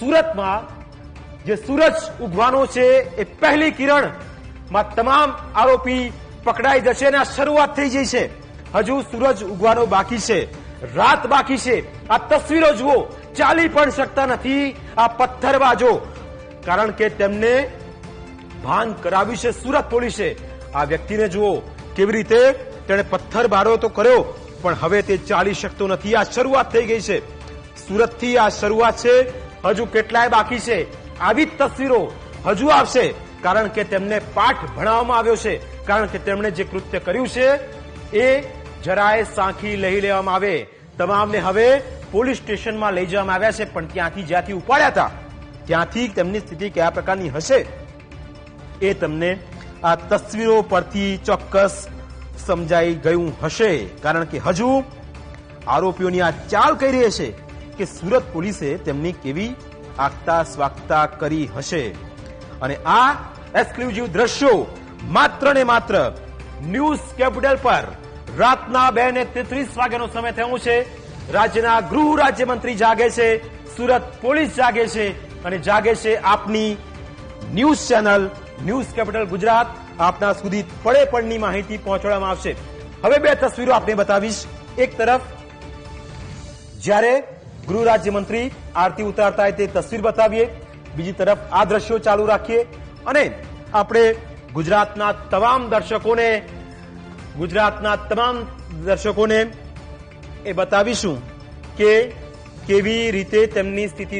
સુરતમાં જે સૂરજ ઉગવાનો છે એ પહેલી કિરણમાં તમામ આરોપી પકડાઈ જશે અને આ શરૂઆત થઈ ગઈ છે. હજુ સૂરજ ઉગવાનો બાકી છે, રાત બાકી છે. આ તસવીરો જુઓ, ચાલી પણ શકતા નથી આ પથ્થરબાજો, કારણ કે તેમને ભાન કરાવ્યું છે સુરત પોલીસે. આ વ્યક્તિને જુઓ કેવી રીતે તેણે પથ્થરબારો તો કર્યો, પણ હવે તે ચાલી શકતો નથી. આ શરૂઆત થઈ ગઈ છે, સુરતથી આ શરૂઆત છે. હજુ કેટલાય બાકી છે. આવી જ તસવીરો હજુ આવશે, કારણ કે તેમને પાઠ ભણાવવામાં આવ્યો છે. કારણ કે તેમણે જે કૃત્ય કર્યું છે એ જરાય સાંખી લઈ લેવામાં આવે. તમામને હવે પોલીસ સ્ટેશનમાં લઈ જવામાં આવ્યા છે, પણ ત્યાંથી જ્યાંથી ઉપાડ્યા હતા ત્યાંથી તેમની સ્થિતિ કયા પ્રકારની હશે એ તમને આ તસવીરો પરથી ચોક્કસ સમજાઈ ગયું હશે. કારણ કે હજુ આરોપીઓની આ ચાલ કહી રહી છે કે સુરત પોલીસે તેમની કેવી આગતા સ્વાગતા કરી હશે. અને આ એક્સક્લુઝિવ દ્રશ્યો માત્ર ને માત્ર ન્યૂઝ કેપિટલ પર રાતના 2:33 વાગ્યાનો સમય થયો છે. રાજ્યના ગૃહ રાજ્યમંત્રી જાગે છે, સુરત પોલીસ જાગે છે, અને જાગે છે આપની news channel news capital Gujarat. આપના સુધી પડે પડની માહિતી પહોંચાડવામાં આવશે. હવે બે તસવીરો આપને બતાવીશ. એક તરફ જ્યારે ગૃહ રાજ્યમંત્રી આરતી ઉતારતા હોય તે તસવીર બતાવીએ, બીજી તરફ આ દ્રશ્યો ચાલુ રાખીએ અને આપણે ગુજરાતના તમામ દર્શકોને એ બતાવીશું કે કેવી રીતે તેમની સ્થિતિ